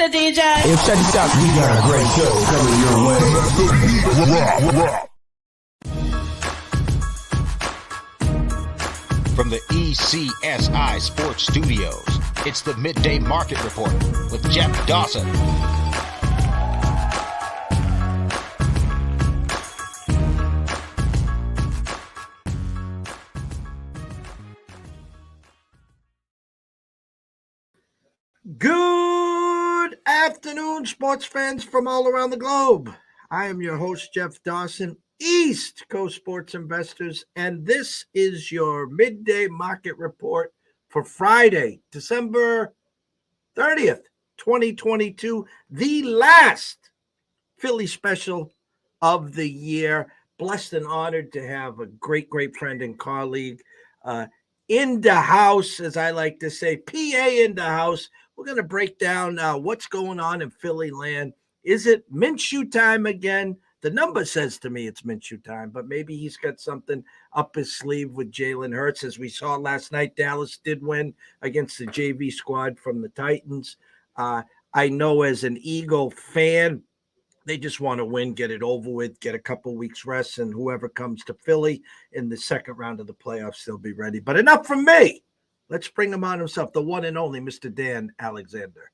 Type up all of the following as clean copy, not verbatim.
the DJ. Hey, check this out. We got a great show coming your way. From the ECSI Sports Studios, it's the Midday Market Report with Jeff Dawson. Good afternoon, sports fans from all around the globe. I am your host, Jeff Dawson, East Coast Sports Investors, and this is your Midday Market Report for Friday, December 30th, 2022, the last Philly special of the year. Blessed and honored to have a great friend and colleague in the house, as I like to say, PA in the house. We're going to break down what's going on in Philly land. Is it Minshew time again? The number says to me it's Minshew time, but maybe he's got something up his sleeve with Jalen Hurts. As we saw last night, Dallas did win against the JV squad from the Titans. I know as an Eagle fan, they just want to win, get it over with, get a couple weeks rest, and whoever comes to Philly in the second round of the playoffs, they'll be ready. But enough from me. Let's bring him on himself, the one and only Mr. Dan Alexander.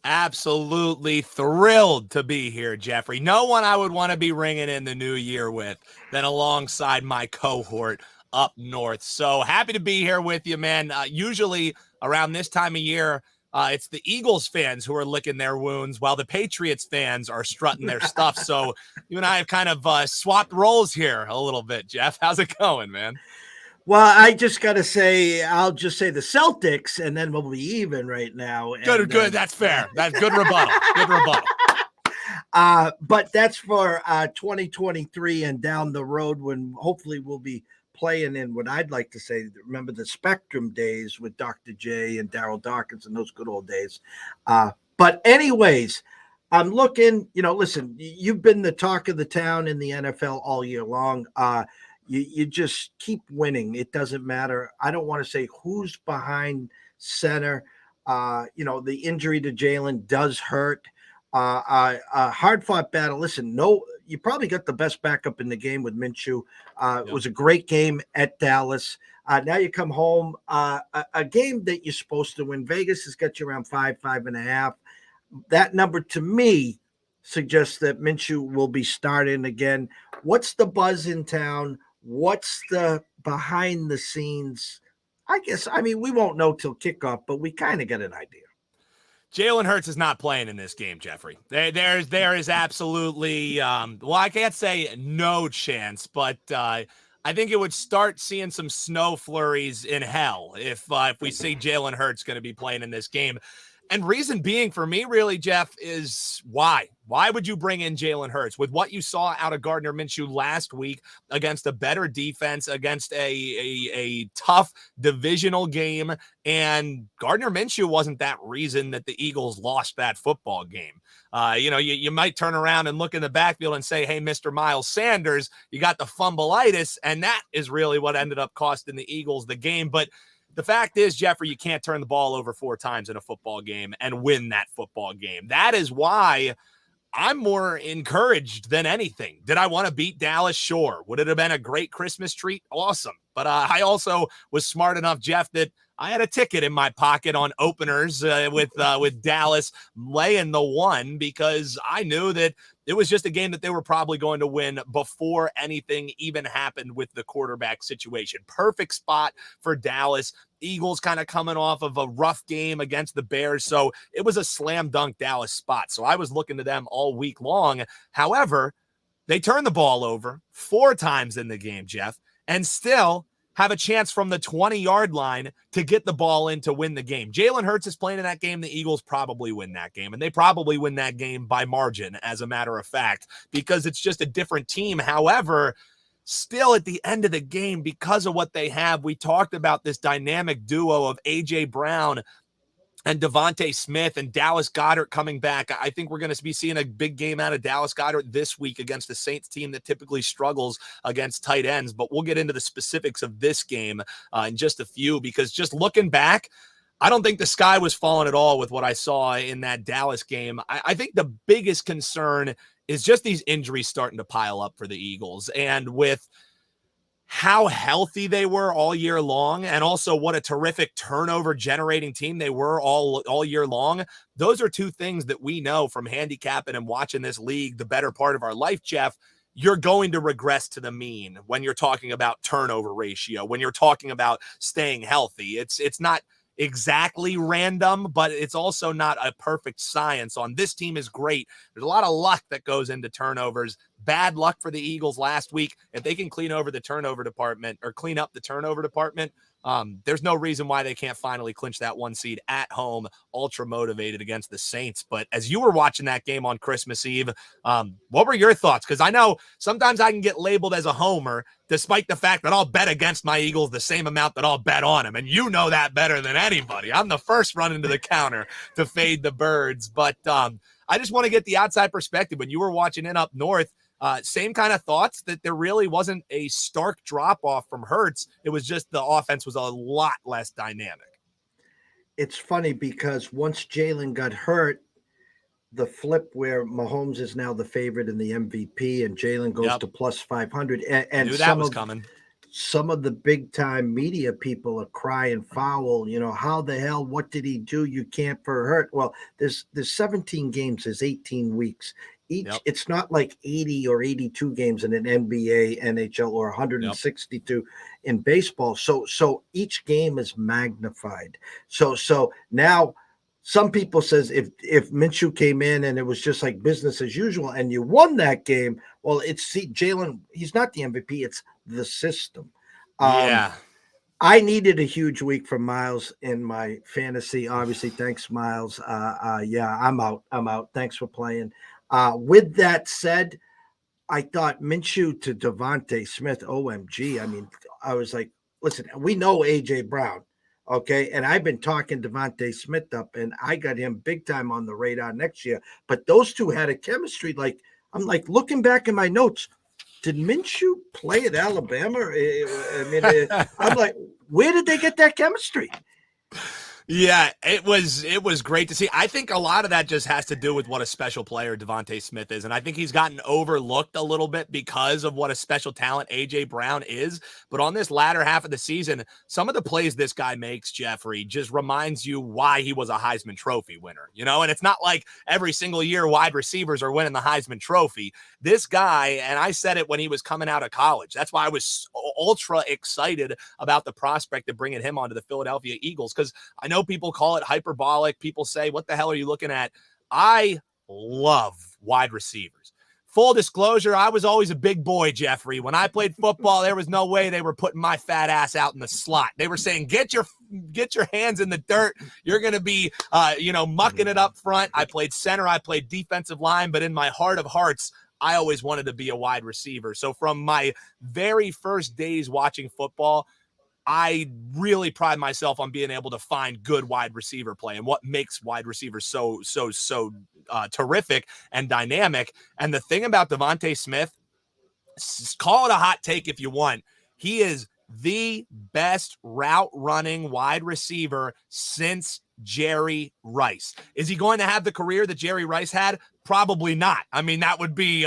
Absolutely thrilled to be here, Jeffrey. No one I would want to be ringing in the new year with than alongside my cohort up north. So happy to be here with you, man. Usually around this time of year, it's the Eagles fans who are licking their wounds while the Patriots fans are strutting their stuff. So you and I have kind of swapped roles here a little bit, Jeff. How's it going, man? Well, I just got to say, I'll just say the Celtics, and then we'll be even right now. And, good. That's fair. That's good rebuttal. Good rebuttal. But that's for 2023 and down the road when hopefully we'll be playing in what I'd like to say, remember the Spectrum days with Dr. J and Daryl Dawkins and those good old days. But anyways, I'm looking, listen, you've been the talk of the town in the NFL all year long. You just keep winning. It doesn't matter. I don't want to say who's behind center. The injury to Jalen does hurt. A hard-fought battle. Listen, you probably got the best backup in the game with Minshew. It was a great game at Dallas. Now you come home, a game that you're supposed to win. Vegas has got you around 5.5. That number to me suggests that Minshew will be starting again. What's the buzz in town? What's the behind the scenes? We won't know till kickoff, but we kind of get an idea. Jalen Hurts is not playing in this game, Jeffrey. There is absolutely, I can't say no chance, but I think it would start seeing some snow flurries in hell if we see Jalen Hurts going to be playing in this game. And reason being for me, really, Jeff, is why? Why would you bring in Jalen Hurts? With what you saw out of Gardner Minshew last week against a better defense, against a tough divisional game, and Gardner Minshew wasn't that reason that the Eagles lost that football game. You might turn around and look in the backfield and say, hey, Mr. Miles Sanders, you got the fumbleitis, and that is really what ended up costing the Eagles the game. But the fact is, Jeffrey, you can't turn the ball over 4 times in a football game and win that football game. That is why I'm more encouraged than anything. Did I want to beat Dallas? Sure. Would it have been a great Christmas treat? Awesome. But I also was smart enough, Jeff, that I had a ticket in my pocket on openers with Dallas laying the 1 because I knew that it was just a game that they were probably going to win before anything even happened with the quarterback situation. Perfect spot for Dallas. Eagles kind of coming off of a rough game against the Bears. So it was a slam dunk Dallas spot. So I was looking to them all week long. However, they turned the ball over 4 times in the game, Jeff, and still have a chance from the 20-yard line to get the ball in to win the game. Jalen Hurts is playing in that game. The Eagles probably win that game, and they probably win that game by margin, as a matter of fact, because it's just a different team. However, still at the end of the game, because of what they have, we talked about this dynamic duo of A.J. Brown and Devontae Smith and Dallas Goedert coming back. I think we're going to be seeing a big game out of Dallas Goedert this week against the Saints team that typically struggles against tight ends. But we'll get into the specifics of this game in just a few, because just looking back, I don't think the sky was falling at all with what I saw in that Dallas game. I think the biggest concern is just these injuries starting to pile up for the Eagles. And with how healthy they were all year long, and also what a terrific turnover generating team they were all year long, those are two things that we know from handicapping and watching this league the better part of our life, Jeff. You're going to regress to the mean when you're talking about turnover ratio, when you're talking about staying healthy. It's not exactly random, but it's also not a perfect science. On this team is great. There's a lot of luck that goes into turnovers. Bad luck for the Eagles last week. If they can clean up the turnover department, there's no reason why they can't finally clinch that 1 seed at home, ultra motivated against the Saints. But as you were watching that game on Christmas Eve, what were your thoughts? Because I know sometimes I can get labeled as a homer, despite the fact that I'll bet against my Eagles the same amount that I'll bet on them. And you know that better than anybody. I'm the first run into the counter to fade the birds. But I just want to get the outside perspective. When you were watching it up north, same kind of thoughts, that there really wasn't a stark drop-off from Hurts. It was just the offense was a lot less dynamic. It's funny because once Jalen got hurt, the flip where Mahomes is now the favorite in the MVP and Jalen goes to plus 500. And knew that was coming. Some of the big-time media people are crying foul. How the hell, what did he do? You can't for hurt. Well, there's 17 games, there's 18 weeks. It's not like 80 or 82 games in an NBA, NHL, or 162 in baseball. So each game is magnified. So now some people says if Minshew came in and it was just like business as usual and you won that game, well, Jalen, he's not the MVP, it's the system. I needed a huge week from Miles in my fantasy. Obviously, thanks, Miles. I'm out. Thanks for playing. With that said, I thought Minshew to Devontae Smith, OMG. I mean, I was like, listen, we know A.J. Brown, okay? And I've been talking Devontae Smith up, and I got him big time on the radar next year. But those two had a chemistry. I'm looking back in my notes, did Minshew play at Alabama? I'm like, where did they get that chemistry? Yeah, it was great to see. I think a lot of that just has to do with what a special player Devontae Smith is. And I think he's gotten overlooked a little bit because of what a special talent A.J. Brown is. But on this latter half of the season, some of the plays this guy makes, Jeffrey, just reminds you why he was a Heisman Trophy winner. And it's not like every single year wide receivers are winning the Heisman Trophy. This guy, and I said it when he was coming out of college, that's why I was ultra excited about the prospect of bringing him onto the Philadelphia Eagles, because I know people call it hyperbolic. People say, what the hell are you looking at? I love wide receivers. Full disclosure, I was always a big boy, Jeffrey. When I played football, there was no way they were putting my fat ass out in the slot. They were saying, get your hands in the dirt. You're going to be, mucking it up front. I played center. I played defensive line. But in my heart of hearts, I always wanted to be a wide receiver. So from my very first days watching football, I really pride myself on being able to find good wide receiver play and what makes wide receivers so terrific and dynamic. And the thing about Devontae Smith, call it a hot take if you want, he is the best route running wide receiver since Jerry Rice. Is he going to have the career that Jerry Rice had? Probably not. I mean, that would be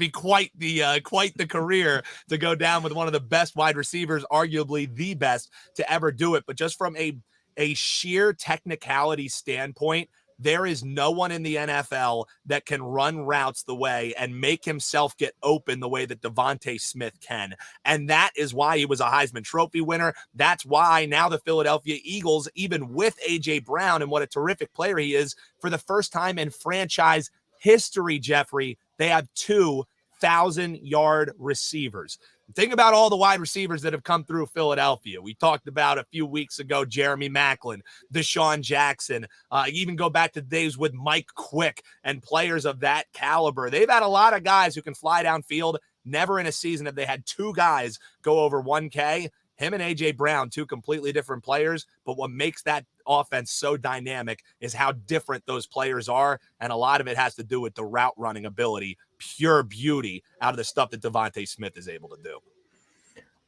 quite the career to go down with one of the best wide receivers, arguably the best to ever do it. But just from a sheer technicality standpoint, there is no one in the NFL that can run routes the way and make himself get open the way that Devontae Smith can. And that is why he was a Heisman Trophy winner. That's why now the Philadelphia Eagles, even with A.J. Brown and what a terrific player he is, for the first time in franchise history, Jeffrey, they have 2,000-yard receivers. Think about all the wide receivers that have come through Philadelphia. We talked about a few weeks ago, Jeremy Maclin, Deshaun Jackson, even go back to days with Mike Quick and players of that caliber. They've had a lot of guys who can fly downfield. Never in a season have they had two guys go over 1K. Him and A.J. Brown, two completely different players, but what makes that offense so dynamic is how different those players are, and a lot of it has to do with the route running ability, pure beauty out of the stuff that Devontae Smith is able to do.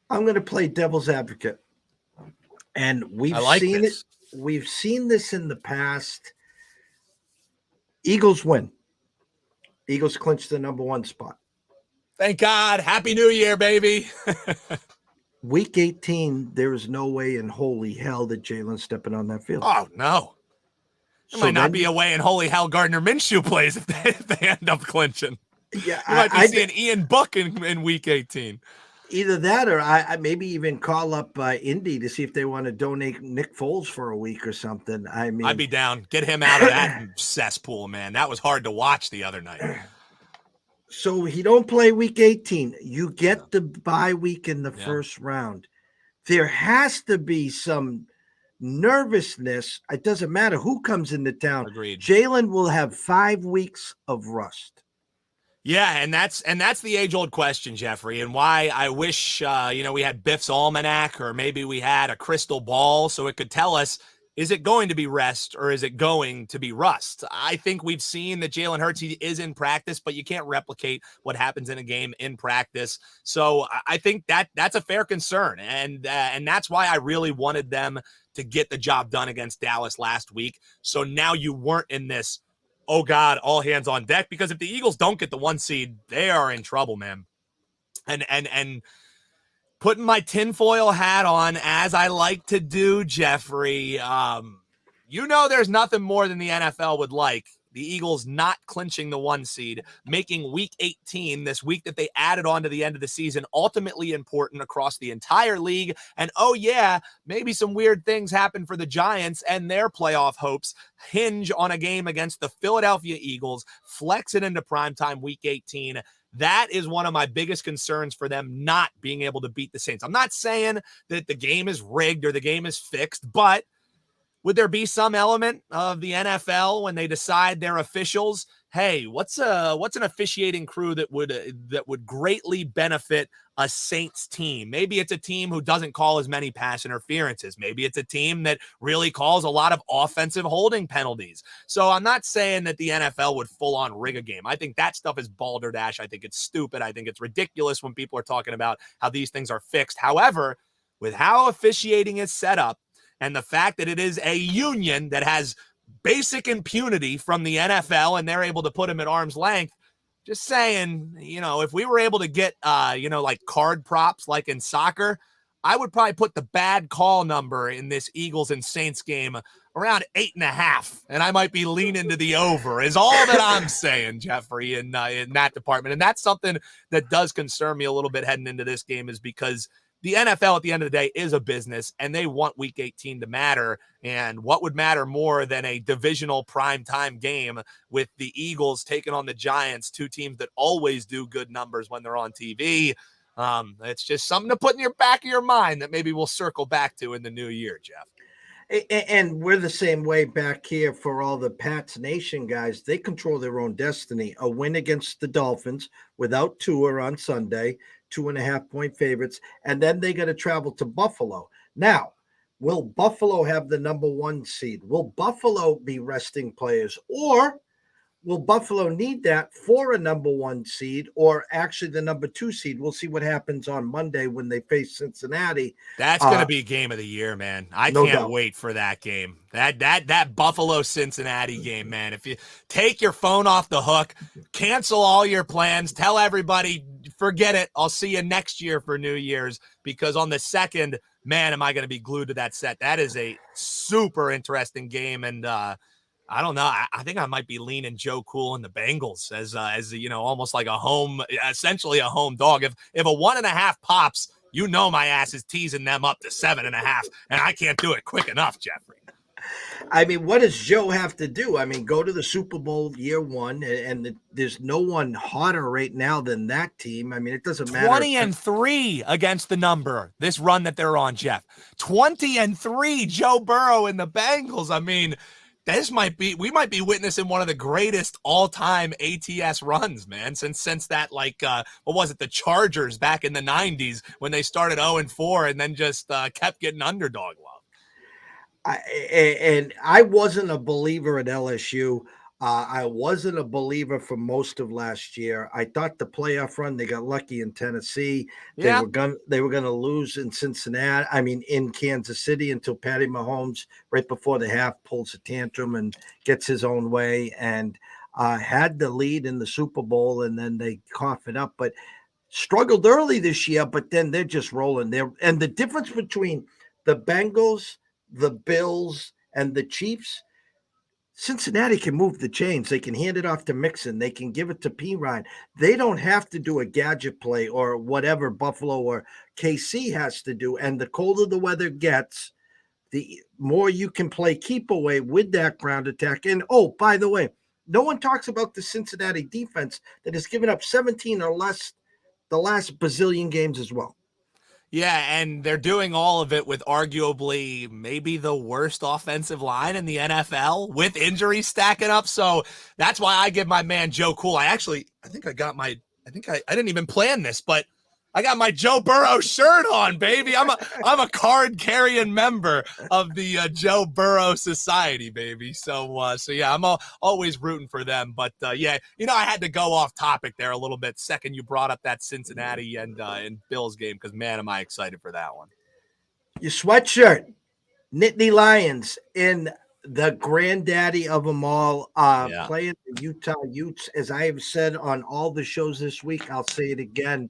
I'm going to play devil's advocate, and we've I like seen this. we've seen this in the past. Eagles win. Eagles clinch the number 1 spot. Thank God. Happy New Year, baby. Week 18, there is no way in holy hell that Jalen's stepping on that field. Oh, no. It might not be a way in holy hell Gardner Minshew plays if they end up clinching. Yeah, you might be seeing Ian Book in week 18. Either that or I maybe even call up Indy to see if they want to donate Nick Foles for a week or something. I mean, I'd be down. Get him out of that cesspool, man. That was hard to watch the other night. So he don't play week 18. You get the bye week in the first round. There has to be some nervousness. It doesn't matter who comes into town. Agreed. Jalen will have 5 weeks of rust. Yeah, and that's the age-old question, Jeffrey, and why I wish we had Biff's almanac, or maybe we had a crystal ball so it could tell us, is it going to be rest or is it going to be rust? I think we've seen that Jalen Hurts, he is in practice, but you can't replicate what happens in a game in practice. So I think that's a fair concern, and that's why I really wanted them to get the job done against Dallas last week. So now you weren't in this, oh God, all hands on deck, because if the Eagles don't get the 1 seed, they are in trouble, man. And putting my tinfoil hat on, as I like to do, Jeffrey, there's nothing more than the NFL would like. The Eagles not clinching the 1 seed, making week 18, this week that they added on to the end of the season, ultimately important across the entire league. And oh yeah, maybe some weird things happen for the Giants, and their playoff hopes hinge on a game against the Philadelphia Eagles, flex it into primetime week 18. That is one of my biggest concerns for them not being able to beat the Saints. I'm not saying that the game is rigged or the game is fixed, but would there be some element of the NFL when they decide their officials, hey, what's an officiating crew that would greatly benefit a Saints team? Maybe it's a team who doesn't call as many pass interferences. Maybe it's a team that really calls a lot of offensive holding penalties. So I'm not saying that the NFL would full on rig a game. I think that stuff is balderdash. I think it's stupid. I think it's ridiculous when people are talking about how these things are fixed. However, with how officiating is set up, and the fact that it is a union that has basic impunity from the NFL and they're able to put him at arm's length, just saying, if we were able to get, like card props like in soccer, I would probably put the bad call number in this Eagles and Saints game around 8.5. And I might be leaning to the over is all that I'm saying, Jeffrey, in that department. And that's something that does concern me a little bit heading into this game, is because the NFL at the end of the day is a business, and they want week 18 to matter. And what would matter more than a divisional primetime game with the Eagles taking on the Giants, 2 teams that always do good numbers when they're on TV? It's just something to put in your back of your mind that maybe we'll circle back to in the new year, Jeff. And we're the same way back here for all the Pats Nation guys. They control their own destiny. A win against the Dolphins without Tua on Sunday, 2.5-point favorites, and then they got to travel to Buffalo. Now, will Buffalo have the number 1 seed? Will Buffalo be resting players, or will Buffalo need that for a number 1 seed, or actually the number 2 seed? We'll see what happens on Monday when they face Cincinnati. That's going to be game of the year, man. I can't wait for that game. That Buffalo Cincinnati game, man. If you take your phone off the hook, cancel all your plans, tell everybody, forget it. I'll see you next year for New Year's, because on the 2nd, man, am I going to be glued to that set. That is a super interesting game, and I don't know. I think I might be leaning Joe Cool and the Bengals as almost like essentially a home dog. If a 1.5 pops, my ass is teasing them up to 7.5, and I can't do it quick enough, Jeffrey. I mean, what does Joe have to do? I mean, go to the Super Bowl year 1, and there's no one hotter right now than that team. I mean, it doesn't matter. 20-3 against the number, this run that they're on, Jeff. 20-3, Joe Burrow and the Bengals. I mean, we might be witnessing one of the greatest all-time ATS runs, man, since that, the Chargers back in the 90s when they started 0-4 and then just kept getting underdog love. I wasn't a believer at LSU. I wasn't a believer for most of last year. I thought the playoff run, they got lucky in Tennessee. Yeah. They were gonna lose in Cincinnati. I mean, in Kansas City until Patty Mahomes right before the half pulls a tantrum and gets his own way and had the lead in the Super Bowl, and then they cough it up. But struggled early this year, but then they're just rolling there. And the difference between the Bengals, the Bills, and the Chiefs, Cincinnati can move the chains. They can hand it off to Mixon. They can give it to P. Ryan. They don't have to do a gadget play or whatever Buffalo or KC has to do. And the colder the weather gets, the more you can play keep away with that ground attack. And oh, by the way, no one talks about the Cincinnati defense that has given up 17 or less the last bazillion games as well. Yeah, and they're doing all of it with arguably maybe the worst offensive line in the NFL with injuries stacking up. So that's why I give my man Joe Cool. I think I didn't even plan this, but I got my Joe Burrow shirt on, baby. I'm a card carrying member of the Joe Burrow Society, baby. So yeah, I'm always rooting for them. But yeah, I had to go off topic there a little bit. Second, you brought up that Cincinnati and Bills game because man, am I excited for that one. Your sweatshirt, Nittany Lions in the granddaddy of them all, playing the Utah Utes. As I have said on all the shows this week, I'll say it again.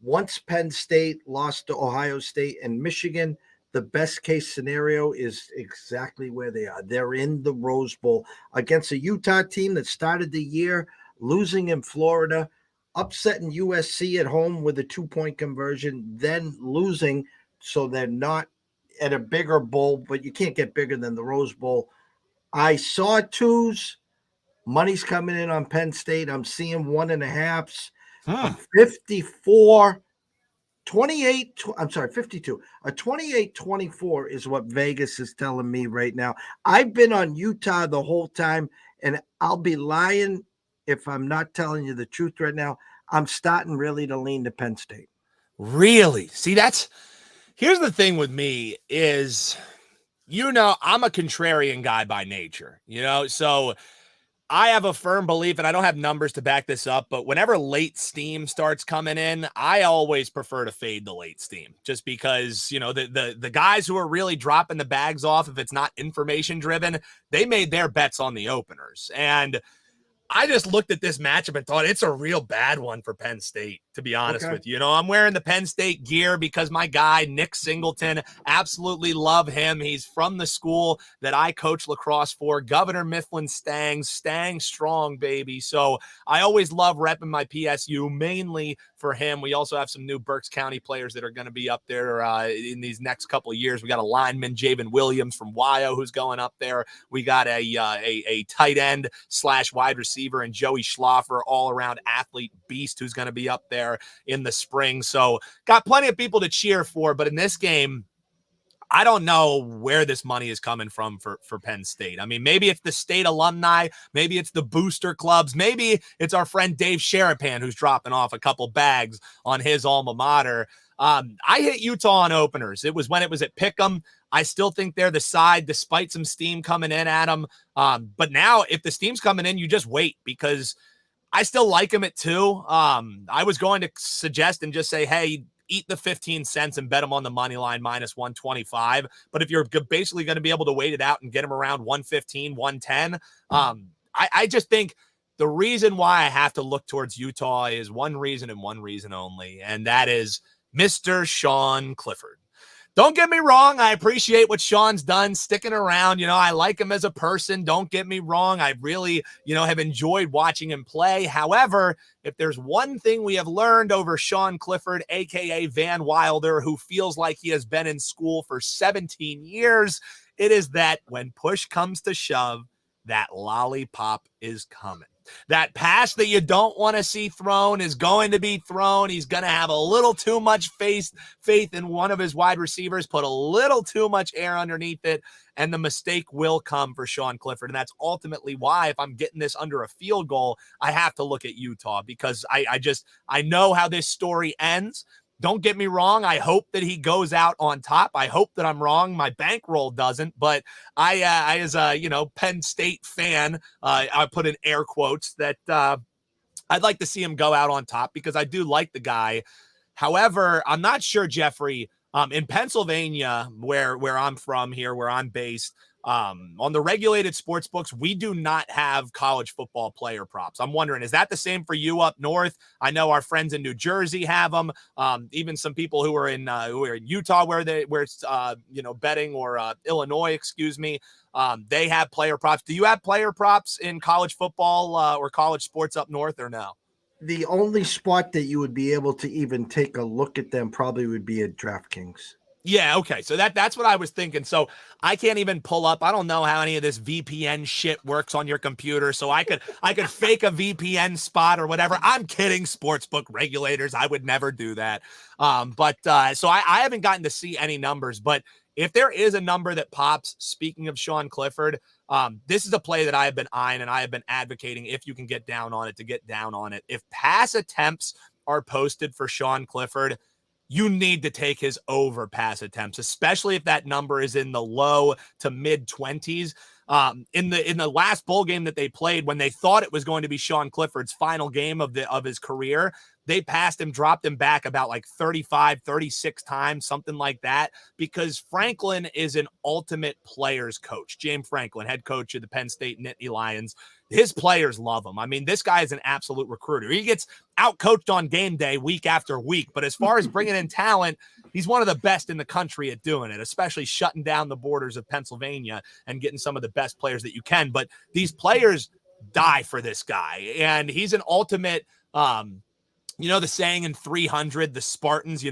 Once Penn State lost to Ohio State and Michigan, the best case scenario is exactly where they are. They're in the Rose Bowl against a Utah team that started the year losing in Florida, upsetting USC at home with a 2-point conversion, then losing. So they're not at a bigger bowl, but you can't get bigger than the Rose Bowl. I saw twos. Money's coming in on Penn State. I'm seeing 1.5s. 54, 28. I'm sorry, 52. A 28-24 is what Vegas is telling me right now. I've been on Utah the whole time, and I'll be lying if I'm not telling you the truth right now. I'm starting really to lean to Penn State. Really? See, here's the thing with me is, I'm a contrarian guy by nature, so I have a firm belief, and I don't have numbers to back this up, but whenever late steam starts coming in, I always prefer to fade the late steam just because, the guys who are really dropping the bags off, if it's not information driven, they made their bets on the openers. And I just looked at this matchup and thought it's a real bad one for Penn State, to be honest with you. I'm wearing the Penn State gear because my guy, Nick Singleton, absolutely love him. He's from the school that I coach lacrosse for, Governor Mifflin Stang strong, baby. So I always love repping my PSU, mainly for him. We also have some new Berks County players that are going to be up there in these next couple of years. We got a lineman, Javen Williams from Wyo, who's going up there. We got a tight end / wide receiver and Joey Schlaffer, all around athlete beast, who's going to be up there in the spring. So got plenty of people to cheer for, but in this game, I don't know where this money is coming from for Penn State. I mean, maybe it's the state alumni, maybe it's the booster clubs, maybe it's our friend Dave Sherapan who's dropping off a couple bags on his alma mater. I hit Utah on openers. It was when it was at Pick'em. I still think they're the side, despite some steam coming in at them. But now, if the steam's coming in, you just wait because I still like them at 2. I was going to suggest and just say, hey, eat the 15 cents and bet them on the money line minus 125. But if you're basically going to be able to wait it out and get them around 115, 110, I just think the reason why I have to look towards Utah is one reason and one reason only, and that is Mr. Sean Clifford. Don't get me wrong. I appreciate what Sean's done sticking around. I like him as a person. Don't get me wrong. I really, have enjoyed watching him play. However, if there's one thing we have learned over Sean Clifford, a.k.a. Van Wilder, who feels like he has been in school for 17 years, it is that when push comes to shove, that lollipop is coming. That pass that you don't want to see thrown is going to be thrown. He's going to have a little too much faith in one of his wide receivers, put a little too much air underneath it, and the mistake will come for Sean Clifford. And that's ultimately why, if I'm getting this under a field goal, I have to look at Utah because I know how this story ends. Don't get me wrong. I hope that he goes out on top. I hope that I'm wrong. My bankroll doesn't, but I as a, Penn State fan, I put in air quotes that I'd like to see him go out on top because I do like the guy. However, I'm not sure, Jeffrey, in Pennsylvania, where I'm from here, where I'm based, on the regulated sports books, we do not have college football player props. I'm wondering, is that the same for you up north? I know our friends in New Jersey have them. Even some people who are in Utah, where it's betting, or Illinois, excuse me. They have player props. Do you have player props in college football or college sports up north, or no? The only spot that you would be able to even take a look at them probably would be at DraftKings. Yeah, okay. So that's what I was thinking. So I can't even pull up. I don't know how any of this VPN shit works on your computer. So I could fake a VPN spot or whatever. I'm kidding, sportsbook regulators. I would never do that. So I haven't gotten to see any numbers, but if there is a number that pops, speaking of Sean Clifford, this is a play that I have been eyeing and I have been advocating, if you can get down on it, to get down on it. If pass attempts are posted for Sean Clifford, you need to take his over pass attempts, especially if that number is in the low to mid 20s. In the last bowl game that they played, when they thought it was going to be Sean Clifford's final game of his career, they passed him, dropped him back about like 35, 36 times, something like that, because Franklin is an ultimate players coach. James Franklin, head coach of the Penn State Nittany Lions. His players love him. I mean, this guy is an absolute recruiter. He gets out-coached on game day week after week, but as far as bringing in talent, he's one of the best in the country at doing it, especially shutting down the borders of Pennsylvania and getting some of the best players that you can. But these players die for this guy, and he's an ultimate the saying in 300, the Spartans,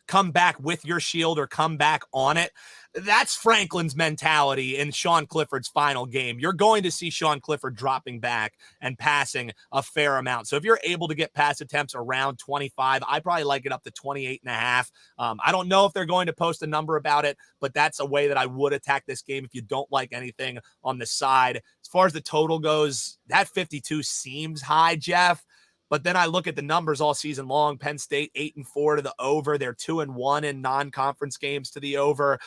come back with your shield or come back on it. That's Franklin's mentality in Sean Clifford's final game. You're going to see Sean Clifford dropping back and passing a fair amount. So if you're able to get pass attempts around 25, I probably like it up to 28.5. I don't know if they're going to post a number about it, but that's a way that I would attack this game if you don't like anything on the side. As far as the total goes, that 52 seems high, Jeff. But then I look at the numbers all season long. Penn State 8-4 to the over. They're 2-1 in non-conference games to the over.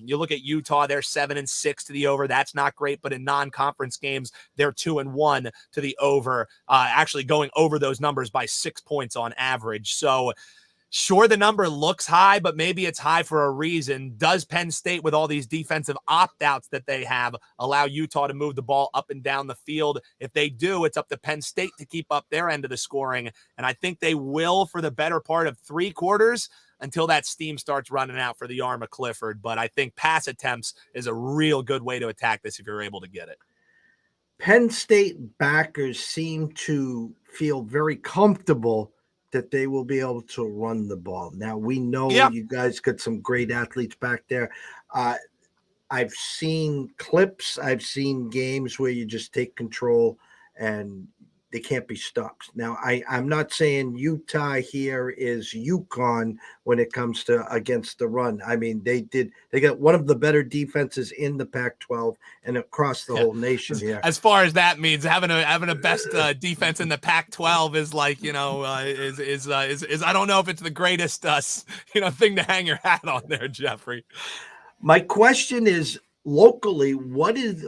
You look at Utah, they're 7-6 to the over. That's not great, but in non-conference games, they're 2-1 to the over. Actually going over those numbers by 6 points on average. So sure, the number looks high, but maybe it's high for a reason. Does Penn State, with all these defensive opt-outs that they have, allow Utah to move the ball up and down the field? If they do, it's up to Penn State to keep up their end of the scoring, and I think they will for the better part of 3 quarters until that steam starts running out for the arm of Clifford. But I think pass attempts is a real good way to attack this if you're able to get it. Penn State backers seem to feel very comfortable that they will be able to run the ball. Now, we know you guys got some great athletes back there. I've seen clips. I've seen games where you just take control and they can't be stopped. Now, I'm not saying Utah here is UConn when it comes to against the run. I mean, they got one of the better defenses in the Pac-12 and across the whole nation here. As far as that means, having a best defense in the Pac-12 is like, is I don't know if it's the greatest thing to hang your hat on there, Jeffrey. My question is, locally, what is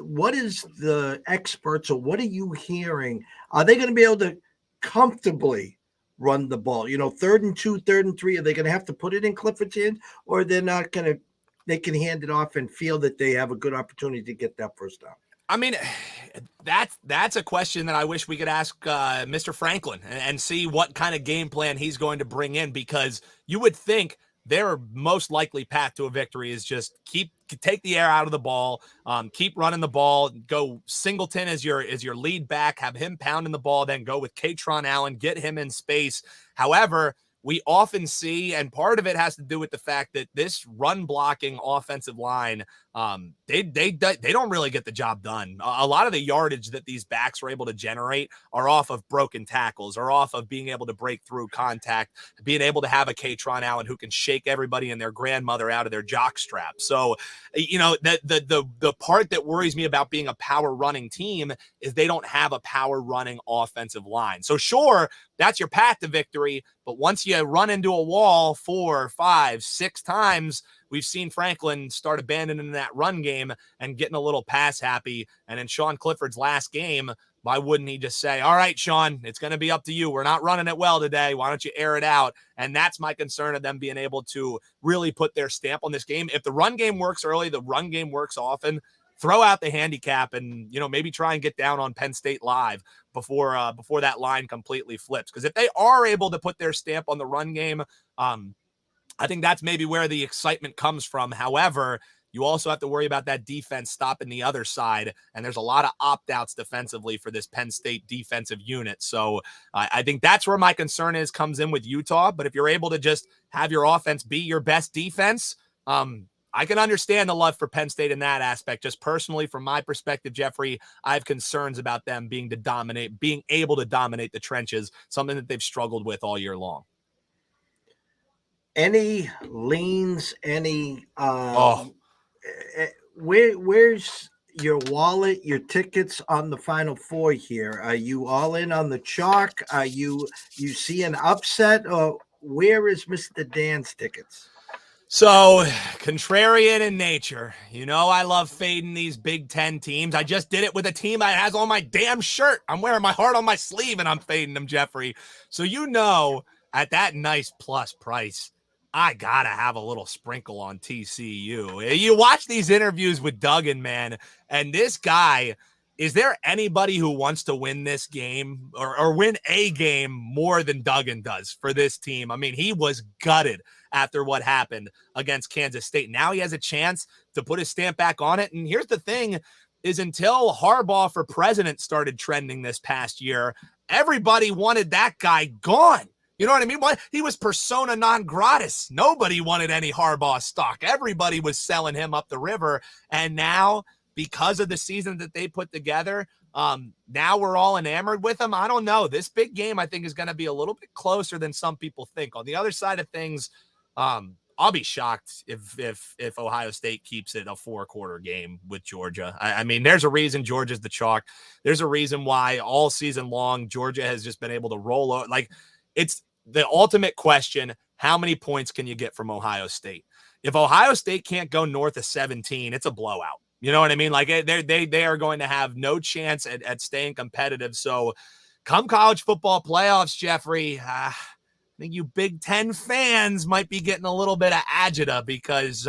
the experts, or what are you hearing? Are they going to be able to comfortably run the ball? 3rd and 2, 3rd and 3, are they going to have to put it in Clifford's hand, or they're not going to? They can hand it off and feel that they have a good opportunity to get that first down. I mean, that's a question that I wish we could ask Mr. Franklin and see what kind of game plan he's going to bring in, because you would think their most likely path to a victory is just take the air out of the ball, keep running the ball, go Singleton as your lead back, have him pounding the ball, then go with Katron Allen, get him in space. However, we often see, and part of it has to do with the fact that this run blocking offensive line They don't really get the job done. A lot of the yardage that these backs are able to generate are off of broken tackles, or off of being able to break through contact, being able to have a Katron Allen who can shake everybody and their grandmother out of their jock strap. So, the part that worries me about being a power running team is they don't have a power running offensive line. So sure, that's your path to victory, but once you run into a wall 4, 5, 6 times, we've seen Franklin start abandoning that run game and getting a little pass happy. And in Sean Clifford's last game, why wouldn't he just say, all right, Sean, it's going to be up to you. We're not running it well today. Why don't you air it out? And that's my concern of them being able to really put their stamp on this game. If the run game works early, the run game works often, throw out the handicap and, maybe try and get down on Penn State live before that line completely flips. Because if they are able to put their stamp on the run game, I think that's maybe where the excitement comes from. However, you also have to worry about that defense stopping the other side, and there's a lot of opt-outs defensively for this Penn State defensive unit. So I think that's where my concern comes in with Utah. But if you're able to just have your offense be your best defense, I can understand the love for Penn State in that aspect. Just personally, from my perspective, Jeffrey, I have concerns about them being able to dominate the trenches, something that they've struggled with all year long. Any leans, where's your wallet, your tickets on the Final Four here? Are you all in on the chalk? Are you see an upset, or where is Mr. Dan's tickets? So, contrarian in nature, I love fading these Big Ten teams. I just did it with a team that has on my damn shirt. I'm wearing my heart on my sleeve, and I'm fading them, Jeffrey. So, at that nice plus price, I got to have a little sprinkle on TCU. You watch these interviews with Duggan, man, and this guy, is there anybody who wants to win this game or win a game more than Duggan does for this team? I mean, he was gutted after what happened against Kansas State. Now he has a chance to put his stamp back on it. And here's the thing is, until Harbaugh for president started trending this past year, everybody wanted that guy gone. You know what I mean? He was persona non gratis. Nobody wanted any Harbaugh stock. Everybody was selling him up the river. And now, because of the season that they put together, now we're all enamored with him. I don't know. This big game, I think, is going to be a little bit closer than some people think. On the other side of things, I'll be shocked if Ohio State keeps it a 4-quarter game with Georgia. I mean, there's a reason Georgia's the chalk. There's a reason why all season long Georgia has just been able to roll out. Like, it's the ultimate question: how many points can you get from Ohio State? If Ohio State can't go north of 17, it's a blowout. You know what I mean? Like, they are going to have no chance at staying competitive. So come college football playoffs, Jeffrey, I think you Big Ten fans might be getting a little bit of agita because,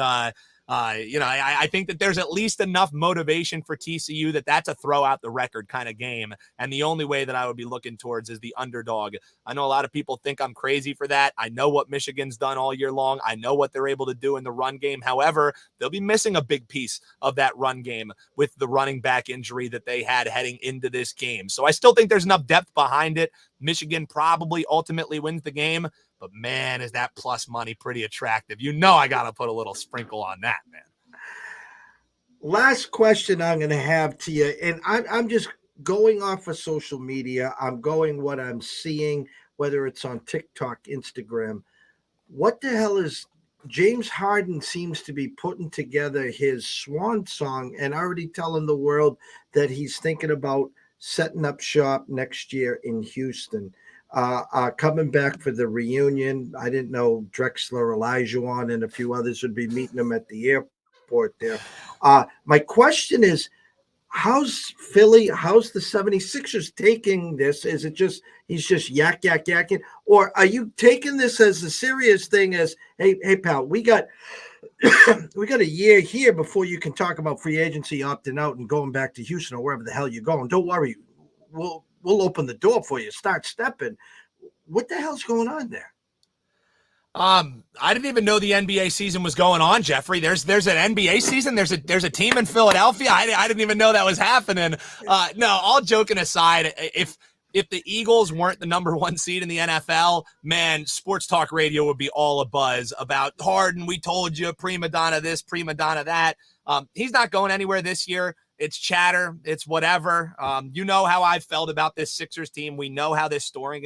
I think that there's at least enough motivation for TCU that's a throw out the record kind of game. And the only way that I would be looking towards is the underdog. I know a lot of people think I'm crazy for that. I know what Michigan's done all year long. I know what they're able to do in the run game. However, they'll be missing a big piece of that run game with the running back injury that they had heading into this game. So I still think there's enough depth behind it. Michigan probably ultimately wins the game. But, man, is that plus money pretty attractive. I got to put a little sprinkle on that, man. Last question I'm going to have to you, and I'm just going off of social media. I'm going what I'm seeing, whether it's on TikTok, Instagram. What the hell is James Harden seems to be putting together his swan song and already telling the world that he's thinking about setting up shop next year in Houston. Coming back for the reunion. I didn't know Drexler, Olajuwon, and a few others would be meeting him at the airport there. My question is, how's Philly, how's the 76ers taking this? Is it just he's just yakking? Or are you taking this as a serious thing as, hey, pal, we got a year here before you can talk about free agency opting out and going back to Houston or wherever the hell you're going. Don't worry. We'll open the door for you. Start stepping. What the hell's going on there? I didn't even know the NBA season was going on, Jeffrey. There's an NBA season. There's a team in Philadelphia. I didn't even know that was happening. No, all joking aside, if if the Eagles weren't the number one seed in the NFL, man, sports talk radio would be all abuzz about Harden. We told you, prima donna this, prima donna that. He's not going anywhere this year. It's chatter. It's whatever. You know how I felt about this Sixers team. We know how this story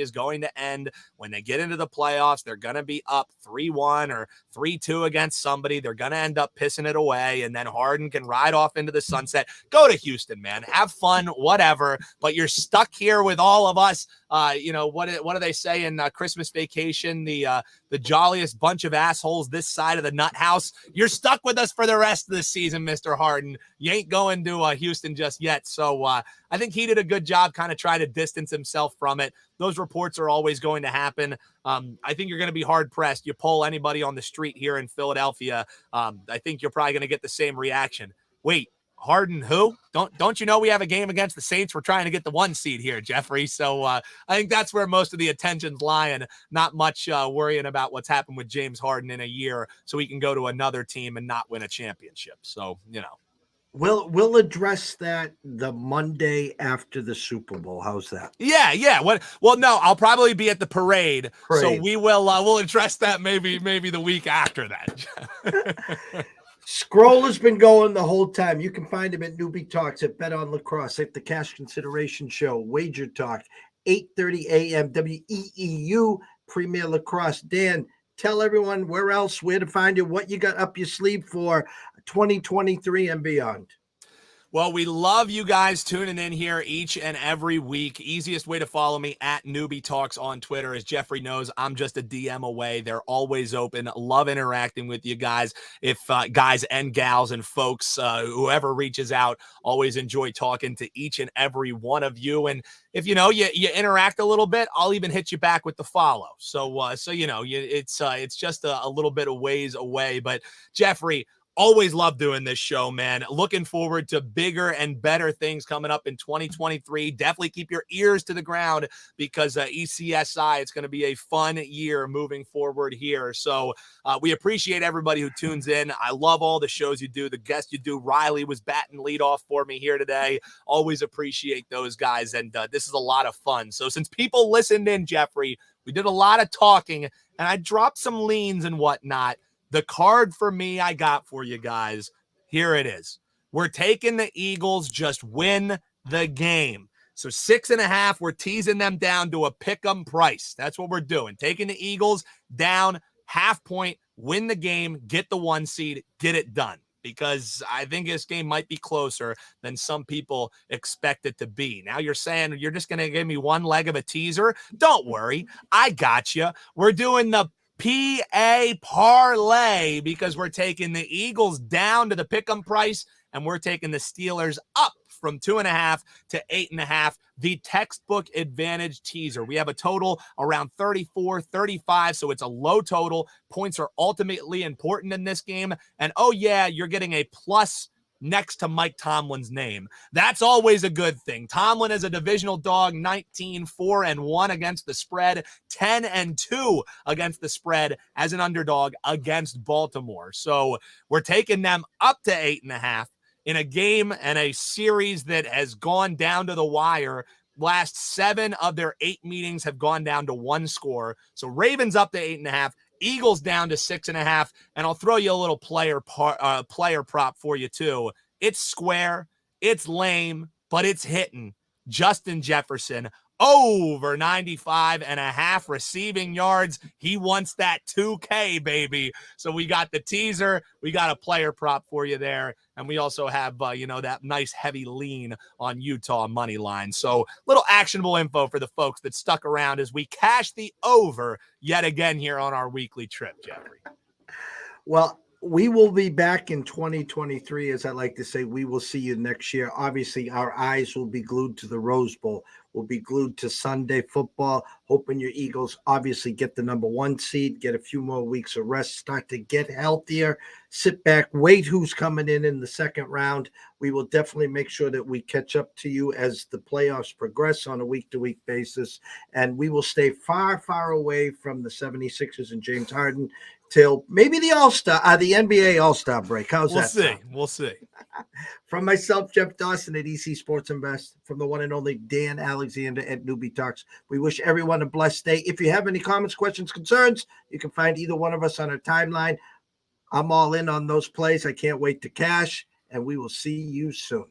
is going to end. When they get into the playoffs, they're going to be up 3-1 or 3-2 against somebody. They're going to end up pissing it away, and then Harden can ride off into the sunset. Go to Houston, man. Have fun, whatever. But you're stuck here with all of us. What do they say in Christmas Vacation? The jolliest bunch of assholes this side of the nut house. You're stuck with us for the rest of the season, Mr. Harden. You ain't going to Houston just yet. So I think he did a good job kind of trying to distance himself from it. Those reports are always going to happen. I think you're going to be hard pressed. You poll anybody on the street here in Philadelphia, I think you're probably going to get the same reaction. Wait, Harden who? Don't you know we have a game against the Saints? We're trying to get the 1 seed here, Jeffrey. So I think that's where most of the attention's lying. Not much worrying about what's happened with James Harden in a year so he can go to another team and not win a championship. So, We'll address that the Monday after the Super Bowl. How's that? Yeah. Well, no, I'll probably be at the parade. So we will we'll address that maybe the week after that. Scroll has been going the whole time. You can find him at Newbie Talks, at Bet on Lacrosse, at the Cash Consideration Show, Wager Talk, 8:30 a.m. WEEU Premier Lacrosse. Dan, tell everyone where to find you, what you got up your sleeve for 2023 and beyond. Well, we love you guys tuning in here each and every week. Easiest way to follow me at Newbie Talks on Twitter. As Jeffrey knows, I'm just a DM away. They're always open. Love interacting with you guys. If guys and gals and folks, whoever reaches out, always enjoy talking to each and every one of you. And if you interact a little bit, I'll even hit you back with the follow. So it's just a little bit of ways away. But Jeffrey, always love doing this show, man. Looking forward to bigger and better things coming up in 2023. Definitely keep your ears to the ground because ECSI, it's going to be a fun year moving forward here. So we appreciate everybody who tunes in. I love all the shows you do, the guests you do. Riley was batting leadoff for me here today. Always appreciate those guys. And this is a lot of fun. So since people listened in, Jeffrey, we did a lot of talking and I dropped some leans and whatnot. The card for me I got for you guys, here it is. We're taking the Eagles, just win the game. So 6.5, we're teasing them down to a pick-em price. That's what we're doing. Taking the Eagles down, 0.5 point, win the game, get the 1 seed, get it done. Because I think this game might be closer than some people expect it to be. Now you're saying you're just going to give me one leg of a teaser? Don't worry. I got you. We're doing the PA parlay because we're taking the Eagles down to the pick'em price and we're taking the Steelers up from 2.5 to 8.5, the textbook advantage teaser. We have a total around 34, 35, so it's a low total. Points are ultimately important in this game. And oh yeah, you're getting a plus next to Mike Tomlin's name. That's always a good thing. Tomlin is a divisional dog, 19-4-1 against the spread, 10-2 against the spread as an underdog against Baltimore. So we're taking them up to 8.5 in a game and a series that has gone down to the wire. Last 7 of their 8 meetings have gone down to 1 score. So Ravens up to 8.5. Eagles down to 6.5, and I'll throw you a little player prop for you too. It's square, it's lame, but it's hitting. Justin Jefferson over 95.5 receiving yards. He wants that 2K, baby. So we got the teaser, we got a player prop for you there, and we also have that nice heavy lean on Utah money line. So little actionable info for the folks that stuck around as we cash the over yet again here on our weekly trip, Jeffrey. Well, we will be back in 2023. As I like to say, we will see you next year. Obviously, our eyes will be glued to the Rose Bowl. We'll be glued to Sunday football, hoping your Eagles obviously get the number 1 seed, get a few more weeks of rest, start to get healthier, sit back, wait who's coming in the second round. We will definitely make sure that we catch up to you as the playoffs progress on a week-to-week basis, and we will stay far, far away from the 76ers and James Harden till maybe the NBA All-Star break. How's that? We'll see. From myself, Jeff Dawson at EC Sports Invest, from the one and only Dan Allen Alexander at Newbie Talks. We wish everyone a blessed day. If you have any comments, questions, concerns, you can find either one of us on our timeline. I'm all in on those plays. I can't wait to cash, and we will see you soon.